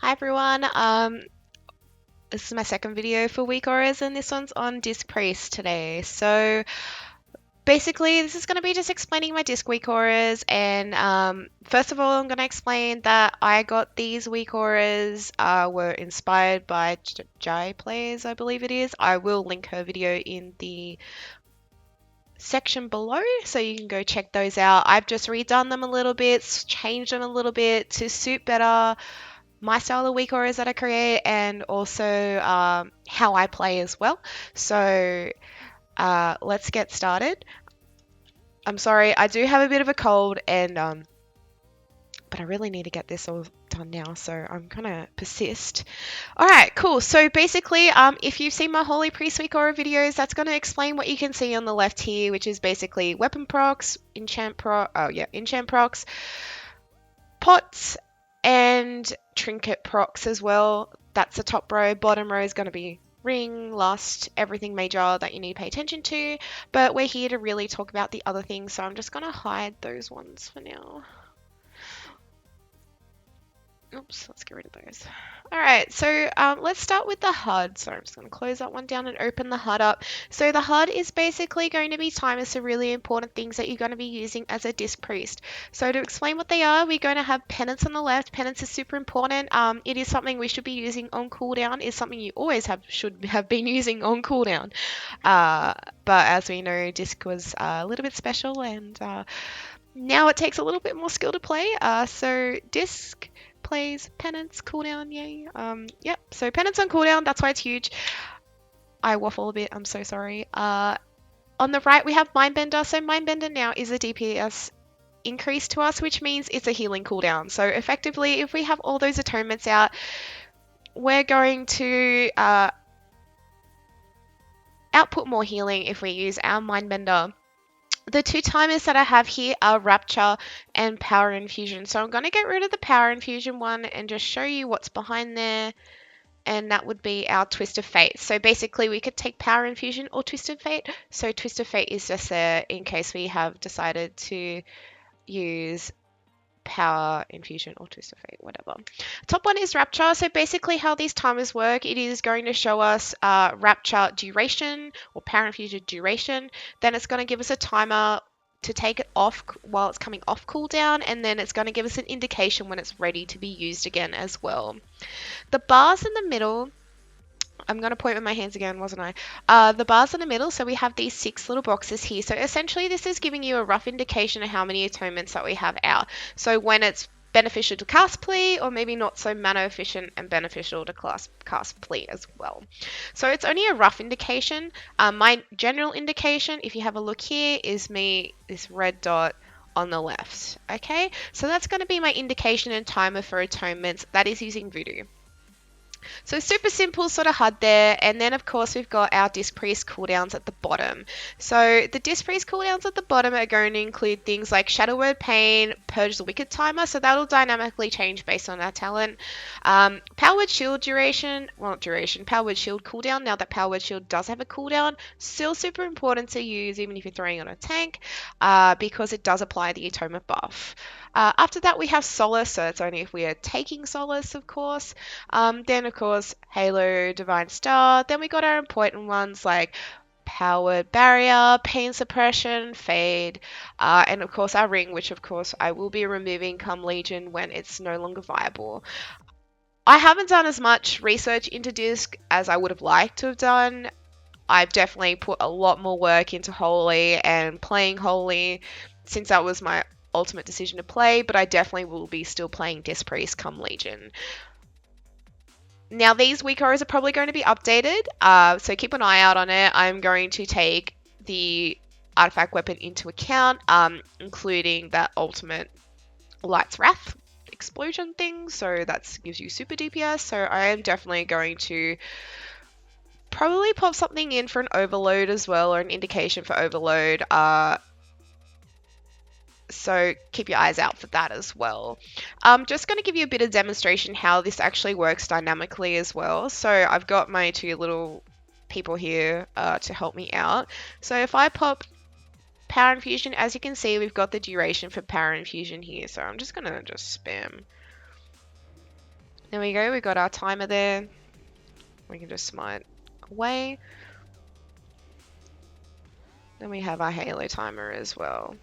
Hi everyone. This is my second video for WeakAuras, and this one's on Disc Priest today. So basically, this is going to be just explaining my Disc WeakAuras, and first of all, I'm going to explain that I got these WeakAuras were inspired by Jai Plays, I believe it is. I will link her video in the section below, so you can go check those out. I've just redone them a little bit, changed them a little bit to suit better my style of WeakAuras that I create, and also how I play as well. So let's get started. I'm sorry, I do have a bit of a cold, and but I really need to get this all done now, so I'm gonna persist. All right, cool. So basically, if you've seen my Holy Priest WeakAura videos, that's gonna explain what you can see on the left here, which is basically weapon procs, enchant procs, pots, and trinket procs as well. That's the top row. Bottom row is going to be ring, lust, everything major that you need to pay attention to. But we're here to really talk about the other things, so I'm just going to hide those ones for now. Oops, let's get rid of those. All right, so let's start with the HUD. So I'm just going to close that one down and open the HUD up. So the HUD is basically going to be timers for really important things that you're going to be using as a Disc Priest. So to explain what they are, we're going to have Penance on the left. Penance is super important. It is something we should be using on cooldown. It's something you always should have been using on cooldown. But as we know, Disc was a little bit special, and now it takes a little bit more skill to play. So Disc plays Penance cooldown, yay. Yep, so Penance on cooldown, that's why it's huge. I waffle a bit, I'm so sorry. On the right, we have Mindbender. So Mindbender now is a DPS increase to us, which means it's a healing cooldown. So effectively, if we have all those atonements out, we're going to output more healing if we use our Mindbender. The two timers that I have here are Rapture and Power Infusion. So I'm going to get rid of the Power Infusion one and just show you what's behind there. And that would be our Twist of Fate. So basically we could take Power Infusion or Twist of Fate. So Twist of Fate is just there in case we have decided to use Power Infusion or Twist of Fate, whatever. Top one is Rapture. So basically how these timers work, it is going to show us Rapture duration or Power Infusion duration. Then it's going to give us a timer to take it off while it's coming off cooldown, and then it's going to give us an indication when it's ready to be used again as well. The bars in the middle, I'm going to point with my hands again, wasn't I? The bars in the middle, so we have these 6 little boxes here. So essentially this is giving you a rough indication of how many atonements that we have out. So when it's beneficial to cast plea, or maybe not so mana efficient and beneficial to cast plea as well. So it's only a rough indication. My general indication, if you have a look here, is this red dot on the left. Okay, so that's going to be my indication and timer for atonements. That is using Voodoo. So super simple sort of HUD there, and then of course we've got our Disc Priest cooldowns at the bottom. So the Disc Priest cooldowns at the bottom are going to include things like Shadow Word Pain, Purge the Wicked timer, so that'll dynamically change based on our talent. Power Word Shield duration, well not duration, Power Word Shield cooldown. Now that Power Word Shield does have a cooldown, still super important to use even if you're throwing it on a tank, because it does apply the atonement buff. After that we have Solace, so it's only if we are taking Solace, of course. Then of course Halo, Divine Star. Then we got our important ones like Powered Barrier, Pain Suppression, Fade, and of course our Ring, which of course I will be removing come Legion when it's no longer viable. I haven't done as much research into Disc as I would have liked to have done. I've definitely put a lot more work into Holy and playing Holy since that was my ultimate decision to play, but I definitely will be still playing Disc Priest come Legion. Now these WeakAuras are probably going to be updated, so keep an eye out on it. I'm going to take the artifact weapon into account, including that ultimate Light's Wrath explosion thing, so that gives you super DPS, so I am definitely going to probably pop something in for an overload as well, or an indication for overload. So keep your eyes out for that as well. I'm just going to give you a bit of demonstration how this actually works dynamically as well. So I've got my 2 little people here to help me out. So if I pop Power Infusion, as you can see, we've got the duration for Power Infusion here. So I'm just going to spam There we go, we got our timer there. We can just smite away. Then we have our halo timer as well.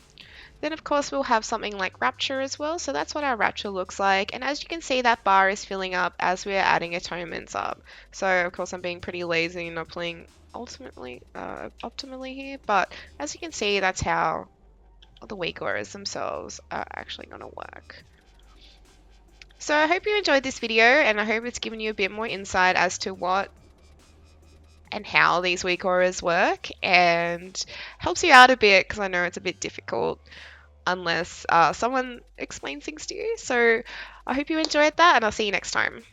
Then of course we'll have something like Rapture as well, so that's what our Rapture looks like. And as you can see, that bar is filling up as we're adding atonements up. So of course I'm being pretty lazy and not playing optimally here, but as you can see, that's how the WeakAuras themselves are actually going to work. So I hope you enjoyed this video, and I hope it's given you a bit more insight as to what and how these WeakAuras work, and helps you out a bit, because I know it's a bit difficult unless someone explains things to you. So I hope you enjoyed that, and I'll see you next time.